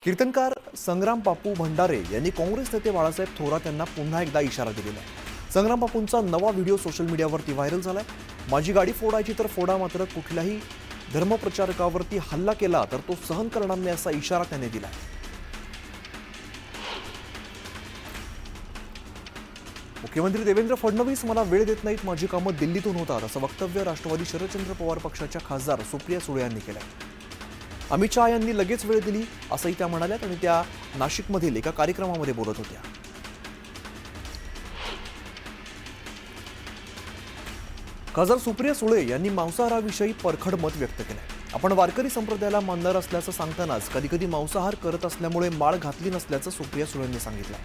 कीर्तनकार संग्राम बापू भंडारे यांनी काँग्रेस नेते बाळासाहेब थोरात यांना पुन्हा एकदा इशारा दिलेला आहे। संग्राम बापूंचा नवा व्हिडिओ सोशल मीडियावरती व्हायरल झालाय। माझी गाडी फोडायची तर फोडा, मात्र कुठल्याही धर्मप्रचारकावरती हल्ला केला तर तो सहन करणार नाही असा इशारा त्यांनी दिलाय। मुख्यमंत्री देवेंद्र फडणवीस मला वेळ देत नाहीत, माझी कामं दिल्लीतून होतात असं वक्तव्य राष्ट्रवादी शरदचंद्र पवार पक्षाच्या खासदार सुप्रिया सुळे यांनी केलंय। अमित शहा यांनी लगेच वेळ दिली असंही त्या म्हणाल्यात आणि त्या नाशिकमधील एका कार्यक्रमामध्ये बोलत होत्या। खासदार सुप्रिया सुळे यांनी मांसाहाराविषयी परखड मत व्यक्त केलंय। आपण वारकरी संप्रदायाला मानणार असल्याचं सांगतानाच कधीकधी मांसाहार करत असल्यामुळे माळ घातली नसल्याचं सुप्रिया सुळेंनी सांगितलंय।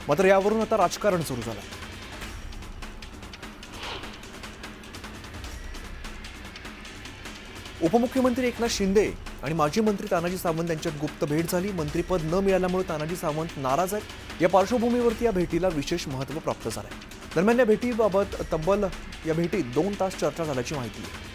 मात्र यावरून आता राजकारण सुरू झालंय। उपमुख्यमंत्री एकनाथ शिंदे आणि माजी मंत्री तानाजी सावंत यांच्यात गुप्त भेट झाली। मंत्रीपद न मिळाल्यामुळे तानाजी सावंत नाराज आहेत। या पार्श्वभूमीवरती या भेटीला विशेष महत्त्व प्राप्त झालंय। दरम्यान या भेटीबाबत तब्बल या भेटीत 2 तास चर्चा झाल्याची माहिती आहे।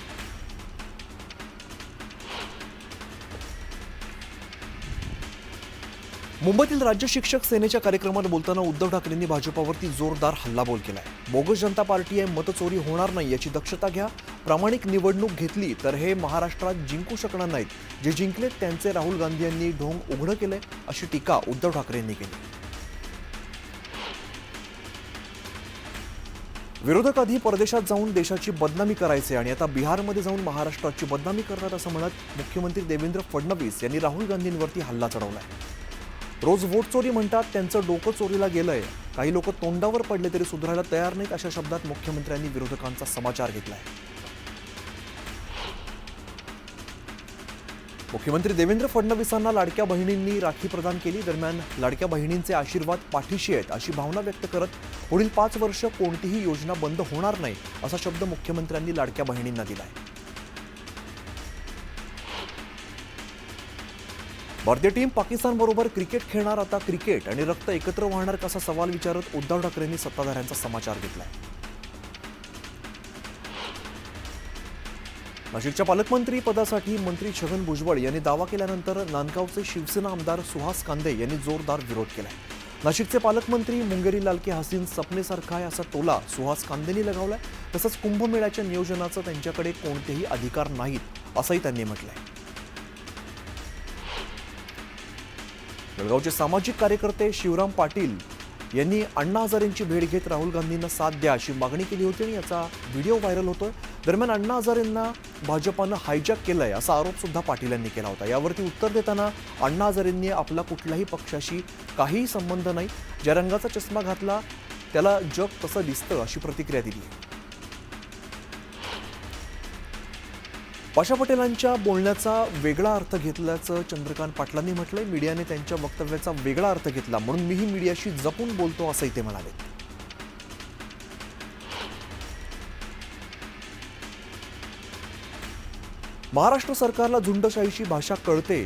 मुंबईतील राज्य शिक्षक सेनेच्या कार्यक्रमात बोलताना उद्धव ठाकरेंनी भाजपावरती जोरदार हल्लाबोल केलाय। बोगस जनता पार्टी आहे, मतचोरी होणार नाही याची दक्षता घ्या। प्रामाणिक निवडणूक घेतली तर हे महाराष्ट्रात जिंकू शकणार नाहीत। जे जिंकलेत त्यांचे राहुल गांधी यांनी ढोंग उघडं केलंय अशी टीका उद्धव ठाकरे यांनी केली। विरोधक आधी परदेशात जाऊन देशाची बदनामी करायचे आणि आता बिहारमध्ये जाऊन महाराष्ट्राची बदनामी करतात असं म्हणत मुख्यमंत्री देवेंद्र फडणवीस यांनी राहुल गांधींवरती हल्ला चढवलाय। रोज वोट चोरी म्हणतात, त्यांचं डोकं चोरीला गेलंय। काही लोक तोंडावर पडले तरी सुधारायला तयार नाहीत अशा शब्दात मुख्यमंत्र्यांनी विरोधकांचा समाचार घेतलाय। मुख्यमंत्री देवेंद्र फडणवीसांना लाडक्या बहिणींनी राखी प्रदान केली। दरम्यान लाडक्या बहिणींचे आशीर्वाद पाठीशी आहेत अशी भावना व्यक्त करत पुढील 5 वर्ष कोणतीही योजना बंद होणार नाही असा शब्द मुख्यमंत्र्यांनी लाडक्या बहिणींना दिलाय। भारतीय टीम पाकिस्तान बरोबर क्रिकेट खेळणार, आता क्रिकेट आणि रक्त एकत्र वाहणार कसा सवाल विचारत उद्धव ठाकरेंनी सत्ताधाऱ्यांचा समाचार घेतलाय। नाशिकच्या पालकमंत्री पदासाठी मंत्री छगन भुजबळ यांनी दावा केल्यानंतर नांदगावचे शिवसेना आमदार सुहास कांदे यांनी जोरदार विरोध केलाय। नाशिकचे पालकमंत्री मुंगेरी लाल के हसीन सपनेसारखा आहे असा टोला सुहास कांदेंनी लगावलाय। तसंच कुंभमेळ्याच्या नियोजनाचा त्यांच्याकडे कोणतेही अधिकार नाहीत असंही त्यांनी म्हटलंय। जळगावचे सामाजिक कार्यकर्ते शिवराम पाटील यांनी अण्णा हजारेंची भेट घेत राहुल गांधींना साथ द्या अशी मागणी केली होती आणि याचा व्हिडिओ व्हायरल होतोय। दरम्यान अण्णा हजारेंना भाजपानं हायजॅक केलंय असा आरोप सुद्धा पाटील यांनी केला होता। यावरती उत्तर देताना अण्णा हजारेंनी आपला कुठल्याही पक्षाशी काहीही संबंध नाही, ज्या रंगाचा चष्मा घातला त्याला जग तसं दिसतं अशी प्रतिक्रिया दिली। पाशा पटेलांच्या बोलण्याचा वेगळा अर्थ घेतल्याचं चंद्रकांत पाटलांनी म्हटलंय। मीडियाने त्यांच्या वक्तव्याचा वेगळा अर्थ घेतला म्हणून मीही मीडियाशी जपून बोलतो असंही ते म्हणाले। महाराष्ट्र सरकारला झुंडशाहीची भाषा कळते,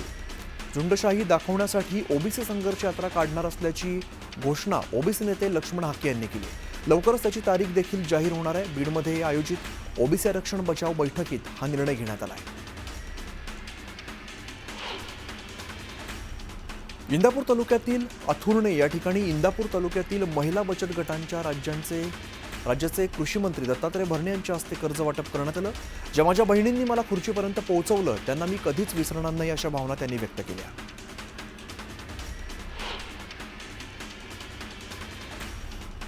झुंडशाही दाखवण्यासाठी ओबीसी संघर्ष यात्रा काढणार असल्याची घोषणा ओबीसी नेते लक्ष्मण हाके यांनी केली। लवकरच त्याची तारीख देखील जाहीर होणार आहे। बीडमध्ये आयोजित ओबीसी आरक्षण बचाव बैठकीत हा निर्णय घेण्यात आला आहे। इंदापूर तालुक्यातील अथुर्णे या ठिकाणी इंदापूर तालुक्यातील महिला बचत गटांच्या राज्याचे कृषी मंत्री दत्तात्रय भरणे यांच्या हस्ते कर्ज वाटप करण्यात आलं। ज्या माझ्या बहिणींनी मला खुर्चीपर्यंत पोहोचवलं त्यांना मी कधीच विसरणार नाही अशा भावना त्यांनी व्यक्त केल्या।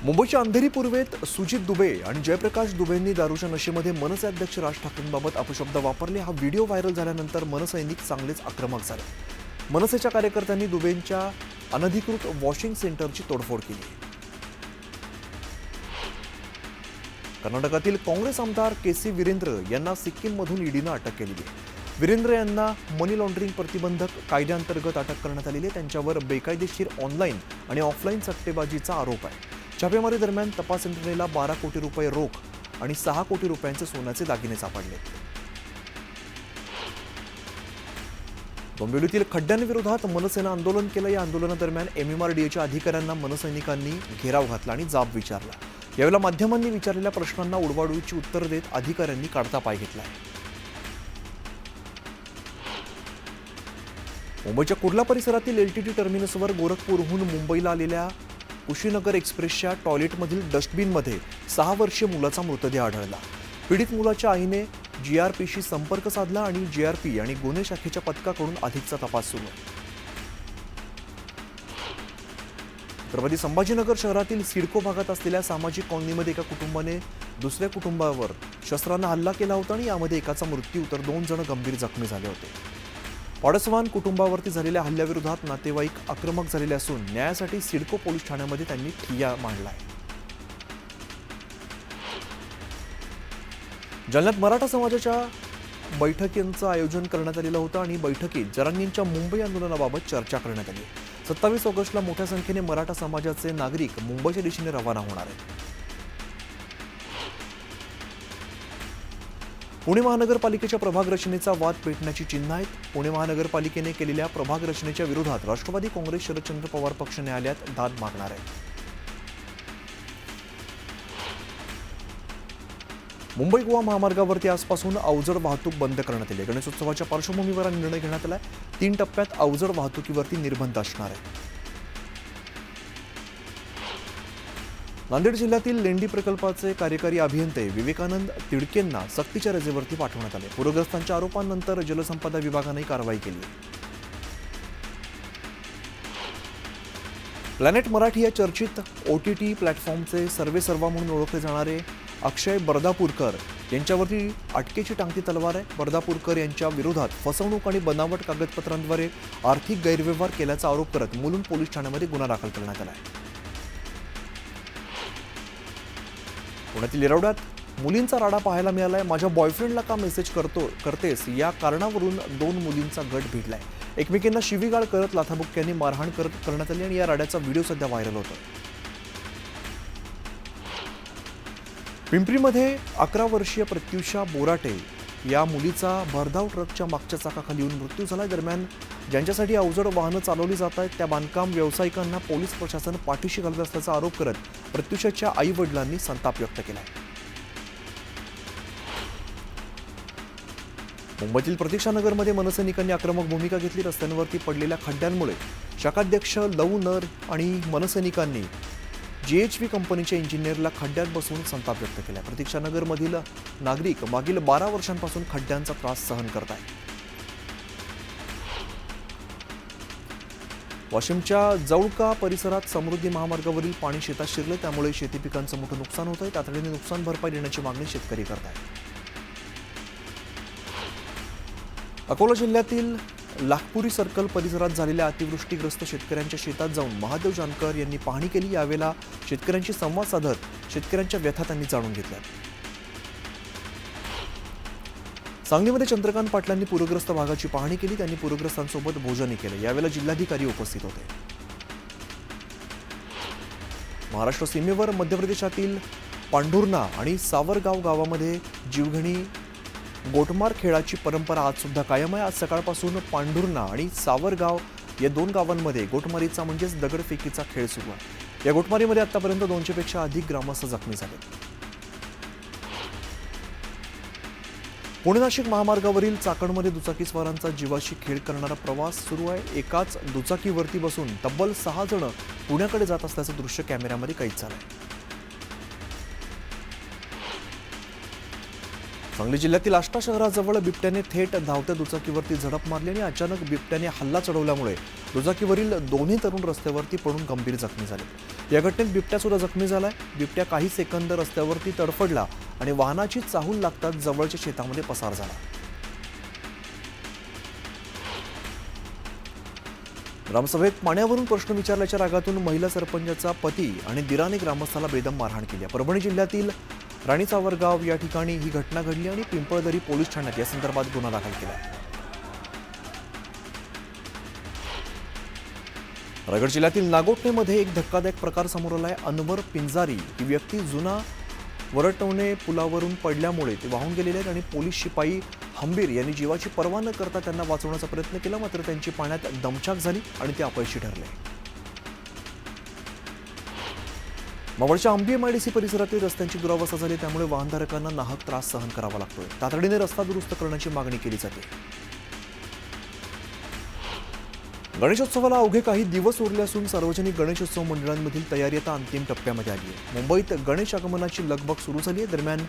मुंबईच्या अंधेरी पूर्वेत सुजित दुबे आणि जयप्रकाश दुबेंनी दारूच्या नशेमध्ये मनसे अध्यक्ष राज ठाकरेंबाबत अपशब्द वापरले। हा व्हिडिओ व्हायरल झाल्यानंतर मनसैनिक चांगलेच आक्रमक झाले। मनसेच्या कार्यकर्त्यांनी दुबेंच्या अनधिकृत वॉशिंग सेंटरची तोडफोड केली। कर्नाटकातील काँग्रेस आमदार केसी वीरेंद्र यांना सिक्कीममधून ईडीनं अटक केली आहे। वीरेंद्र यांना मनी लॉन्ड्रिंग प्रतिबंधक कायद्याअंतर्गत अटक करण्यात आलेली आहे। त्यांच्यावर बेकायदेशीर ऑनलाईन आणि ऑफलाईन सट्टेबाजीचा आरोप आहे। छापेमारी दरम्यान तपास यंत्रणेला 12 कोटी रुपये रोख आणि 6 कोटी रुपयांचे सोन्याचे दागिने सापडले। डोंबिवलीतील खड्ड्यांविरोधात मनसेनं आंदोलन केलं। या आंदोलनादरम्यान एमएमआरडीएच्या अधिकाऱ्यांना मनसैनिकांनी घेराव घातला आणि जाब विचारला। यावेळेला माध्यमांनी विचारलेल्या प्रश्नांना उडवाउडवीची उत्तर देत अधिकाऱ्यांनी काढता पाय घेतला। मुंबईच्या कुर्ला परिसरातील LTT टर्मिनसवर गोरखपूरहून मुंबईला आलेल्या कुशीनगर एक्सप्रेसच्या टॉयलेटमधील डस्टबिनमध्ये 6 वर्षीय मुलाचा मृतदेह आढळला. पीडित मुलाच्या आईने GRPशी संपर्क साधला आणि GRP आणि गुन्हे शाखेच्या पथकाकडून अधिकचा तपास सुरू आहे. छत्रपती संभाजीनगर शहरातील सिडको भागात असलेल्या सामाजिक कॉलनीमध्ये एका कुटुंबाने दुसऱ्या कुटुंबावर शस्त्राने हल्ला केला होता आणि यामध्ये एकाचा मृत्यू तर 2 जण गंभीर जखमी झाले होते. पडसवान कुटुंबावरती झालेल्या हल्ल्याविरोधात नातेवाईक आक्रमक झालेले असून न्यायासाठी सिडको पोलीस ठाण्यामध्ये त्यांनी ठिय्या मांडला आहे. जालन्यात मराठा समाजाच्या बैठकींचं आयोजन करण्यात आलेलं होतं आणि बैठकीत जरांगींच्या मुंबई आंदोलनाबाबत चर्चा करण्यात आली. 27 ऑगस्टला मोठ्या संख्येने मराठा समाजाचे नागरिक मुंबईच्या दिशेने रवाना होणार आहेत. पुणे महानगरपालिकेच्या प्रभाग रचनेचा वाद पेटण्याची चिन्ह आहेत. पुणे महानगरपालिकेने केलेल्या प्रभाग रचनेच्या विरोधात राष्ट्रवादी काँग्रेस शरदचंद्र पवार पक्ष न्यायालयात दाद मागणार आहे. मुंबई गोवा महामार्गावरती आजपासून अवजड वाहतूक बंद करण्यात आली. गणेशोत्सवाच्या पार्श्वभूमीवर हा निर्णय घेण्यात आला. 3 टप्प्यात अवजड वाहतुकीवरती निर्बंध असणार आहे. नांदेड जिल्ह्यातील लेंडी प्रकल्पाचे कार्यकारी अभियंते विवेकानंद तिडकेंना सक्तीच्या रजेवरती पाठवण्यात आले. पूरग्रस्तांच्या आरोपांनंतर जलसंपदा विभागाने कारवाई केली. प्लॅनेट मराठी या चर्चित OTT प्लॅटफॉर्मचे सर्वेसर्वा म्हणून ओळखले जाणारे अक्षय बर्दापूरकर यांच्यावरती अटकेची टांगती तलवार आहे. बर्दापूरकर यांच्या विरोधात फसवणूक आणि बनावट कागदपत्रांद्वारे आर्थिक गैरव्यवहार केल्याचा आरोप करत मुलुंड पोलीस ठाण्यामध्ये गुन्हा दाखल करण्यात आला आहे. पुण्यातील येरवड्यात मुलींचा राडा पाहायला मिळालाय. माझ्या बॉयफ्रेंडला का मेसेज करतेस या कारणावरून 2 मुलींचा गट भिडलाय. एकमेकींना शिवीगाळ करत लाथाबुक्क्यांनी मारहाण करण्यात आली आणि या राड्याचा व्हिडिओ सध्या व्हायरल होतोय. पिंपरीमध्ये 11 वर्षीय प्रत्युषा बोराटे या मुलीचा भरधाव ट्रकच्या मागच्या चाकाखाली येऊन मृत्यू झाला. दरम्यान ज्यांच्यासाठी अवजड वाहनं चालवली जात आहेत त्या बांधकाम व्यावसायिकांना पोलीस प्रशासन पाठीशी घालत असल्याचा आरोप करत प्रत्युषाच्या आई वडिलांनी संताप व्यक्त केला. मुंबईतील प्रतीक्षानगरमध्ये मनसैनिकांनी आक्रमक भूमिका घेतली. रस्त्यांवरती पडलेल्या खड्ड्यांमुळे शाखाध्यक्ष लव नर आणि मनसैनिकांनी GHV कंपनीच्या इंजिनियरला खड्ड्यात बसवून संताप व्यक्त केला. प्रतीक्षानगरमधील नागरिक मागील 12 वर्षांपासून खड्ड्यांचा त्रास सहन करत आहेत. वाशिमच्या जौळका परिसरात समृद्धी महामार्गावरील पाणी शेतात शिरले त्यामुळे शेती पिकांचं मोठं नुकसान होत आहे. तातडीने नुकसान भरपाई देण्याची मागणी शेतकरी करत आहेत. अकोला जिल्ह्यातील लाखपुरी सर्कल परिसरात झालेल्या अतिवृष्टीग्रस्त शेतकऱ्यांच्या शेतात जाऊन महादेव जानकर यांनी पाहणी केली. यावेळेला शेतकऱ्यांशी संवाद साधत शेतकऱ्यांच्या व्यथा त्यांनी जाणून घेतल्या. सांगलीमध्ये चंद्रकांत पाटलांनी पूरग्रस्त भागाची पाहणी केली. त्यांनी पूरग्रस्तांसोबत भोजनही केले. यावेळेला जिल्हाधिकारी उपस्थित होते. महाराष्ट्र सीमेवर मध्य प्रदेशातील पांढुर्णा आणि सावरगाव गावामध्ये जीवघेणी गोटमार खेळाची परंपरा आज सुद्धा कायम आहे. आज सकाळपासून पांढुर्णा आणि सावरगाव या 2 गावांमध्ये गोटमारीचा म्हणजेच दगडफेकीचा खेळ सुरू आहे. या गोटमारीमध्ये आतापर्यंत 200 पेक्षा अधिक ग्रामस्थ जखमी झाले. पुणे नाशिक महामार्गावरील चाकणमध्ये दुचाकीस्वारांचा जीवाशी खेळ करणारा प्रवास सुरू आहे. एकाच दुचाकीवरती बसून तब्बल 6 जण पुण्याकडे जात असल्याचं दृश्य कॅमेऱ्यामध्ये कैद झालंय. सांगली जिल्ह्यातील आष्टा शहराजवळ बिबट्याने थेट धावत्या दुचाकीवरती झडप मारली आणि अचानक बिबट्याने हल्ला चढवल्यामुळे दुचाकीवरील 2 तरुण रस्त्यावरती पडून गंभीर जखमी झाले. या घटनेत बिबट्या सुद्धा जखमी झालाय. बिबट्या काही सेकंद रस्त्यावरती तडफडला आणि वाहनाची चाहूल लागताच जवळच्या शेतामध्ये पसार झाला. ग्रामसभेत पाण्यावरून प्रश्न विचारल्याच्या रागातून महिला सरपंचाचा पती आणि दिराने ग्रामस्थाला बेदम मारहाण केली. परभणी जिल्ह्यातील राणी सावरगाव या ठिकाणी ही घटना घडली आणि पिंपळदरी पोलीस ठाण्यात या संदर्भात गुन्हा दाखल केला. रायगड जिल्ह्यातील नागोठणेमध्ये एक धक्कादायक प्रकार समोर आलाय. अनवर पिंजारी ही व्यक्ती जुना वरटवणे पुलावरून पडल्यामुळे ते वाहून गेलेले आहेत आणि पोलीस शिपाई हंबीर यांनी जीवाची पर्वा न करता त्यांना वाचवण्याचा प्रयत्न केला. मात्र त्यांची पाण्यात दमछाक झाली आणि ते अपयशी ठरले. मावळच्या आंबी MIDC परिसरातील रस्त्यांची दुरावस्था झाली त्यामुळे वाहनधारकांना नाहक त्रास सहन करावा लागतोय. तातडीने रस्ता दुरुस्त करण्याची मागणी केली जाते. गणेशोत्सवाला अवघे काही दिवस उरले असून सार्वजनिक गणेशोत्सव मंडळांमधील तयारी आता अंतिम टप्प्यामध्ये आली आहे. मुंबईत गणेश आगमनाची लगबग सुरू झाली आहे. दरम्यान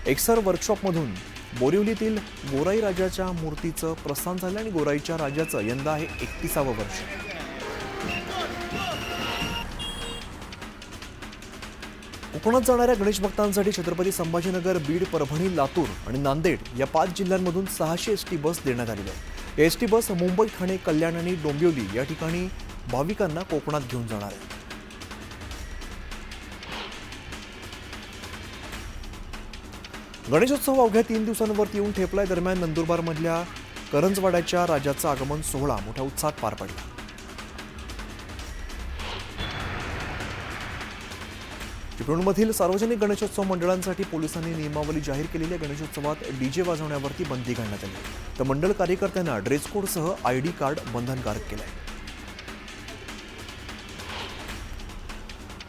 एक्सर वर्कशॉपमधून बोरिवलीतील गोराई राजाच्या मूर्तीचं प्रस्थान झालं आणि गोराईच्या राजाचं यंदा आहे 31वं वर्ष. कोकणात जाणाऱ्या गणेश भक्तांसाठी छत्रपती संभाजीनगर, बीड, परभणी, लातूर आणि नांदेड या 5 जिल्ह्यांमधून 600 एसटी बस देण्यात आलेल्या आहेत. या एसटी बस मुंबई, ठाणे, कल्याण आणि डोंबिवली या ठिकाणी भाविकांना कोकणात घेऊन जाणार आहेत. गणेशोत्सव अवघ्या 3 दिवसांवरती येऊन ठेपलाय. दरम्यान नंदुरबारमधल्या करंजवाड्याच्या राजाचा आगमन सोहळा मोठ्या उत्साहात पार पडला. चिपळूणमधील सार्वजनिक गणेशोत्सव मंडळांसाठी पोलिसांनी नियमावली जाहीर केलेली आहे. गणेशोत्सवात डीजे वाजवण्यावरती बंदी घालण्यात आली, तर मंडळ कार्यकर्त्यांना ड्रेस कोडसह आयडी कार्ड बंधनकारक केलं आहे.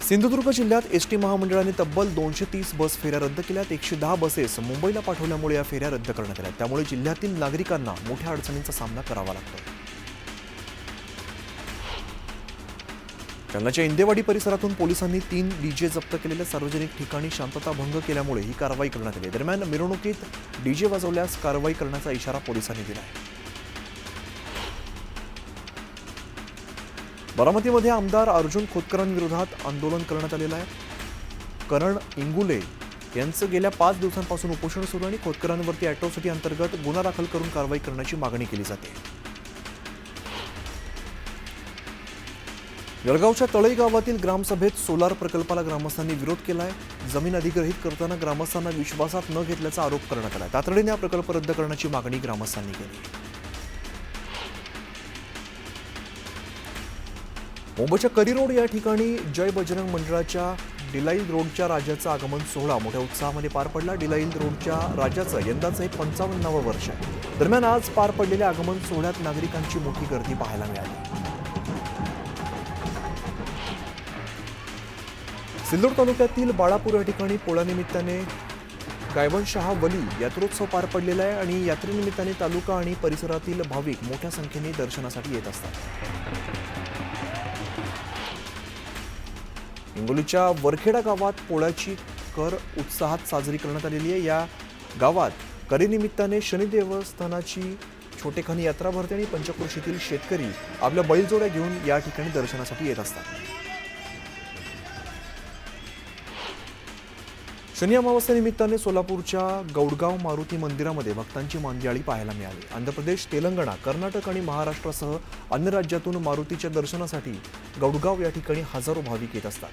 सिंधुदुर्ग जिल्ह्यात एसटी महामंडळाने तब्बल 230 बस फेऱ्या रद्द केल्यात. 110 बसेस मुंबईला पाठवल्यामुळे या फेऱ्या रद्द करण्यात आल्या. त्यामुळे जिल्ह्यातील नागरिकांना मोठ्या अडचणींचा सामना करावा लागतो. जालन्याच्या इंदेवाडी परिसरातून पोलिसांनी 3 डीजे जप्त केलेल्या. सार्वजनिक ठिकाणी शांतता भंग केल्यामुळे ही कारवाई करण्यात आली. दरम्यान मिरवणुकीत डीजे वाजवल्यास कारवाई करण्याचा इशारा पोलिसांनी दिला आहे. बारामतीमध्ये आमदार अर्जुन खोतकरांविरोधात आंदोलन करण्यात आलेलं आहे. करण इंगुले यांचं गेल्या 5 दिवसांपासून उपोषण सुरू आणि खोतकरांवरती अॅट्रॉसिटी अंतर्गत गुन्हा दाखल करून कारवाई करण्याची मागणी केली जाते. जळगावच्या तळई गावातील ग्रामसभेत सोलार प्रकल्पाला ग्रामस्थांनी विरोध केलाय. जमीन अधिग्रहित करताना ग्रामस्थांना विश्वासात न घेतल्याचा आरोप करण्यात आला. तातडीने हा प्रकल्प रद्द करण्याची मागणी ग्रामस्थांनी केली. मुंबईच्या करी रोड या ठिकाणी जय बजरंग मंडळाच्या डिलाईल रोडच्या राजाचा आगमन सोहळा मोठ्या उत्साहामध्ये पार पडला. डिलाईल रोडच्या राजाचं यंदाचं हे 55वं वर्ष आहे. दरम्यान आज पार पडलेल्या आगमन सोहळ्यात नागरिकांची मोठी गर्दी पाहायला मिळाली. सिल्लोड तालुक्यातील बाळापूर या ठिकाणी पोळ्यानिमित्ताने गायवनशहा वली यात्रोत्सव पार पडलेला आहे आणि यात्रेनिमित्ताने तालुका आणि परिसरातील भाविक मोठ्या संख्येने दर्शनासाठी येत असतात. हिंगोलीच्या वरखेडा गावात पोळ्याची कर उत्साहात साजरी करण्यात आलेली आहे. या गावात करीनिमित्ताने शनी देवस्थानाची छोटेखानी यात्रा भरते आणि पंचक्रोशीतील शेतकरी आपल्या बैलजोड्या घेऊन या ठिकाणी दर्शनासाठी येत असतात. शनी अमावस्येनिमित्ताने सोलापूरच्या गौडगाव मारुती मंदिरामध्ये भक्तांची मांदियाळी पाहायला मिळाली. आंध्र प्रदेश, तेलंगणा, कर्नाटक आणि महाराष्ट्रासह अन्य राज्यातून मारुतीच्या दर्शनासाठी गौडगाव या ठिकाणी हजारो भाविक येत असतात.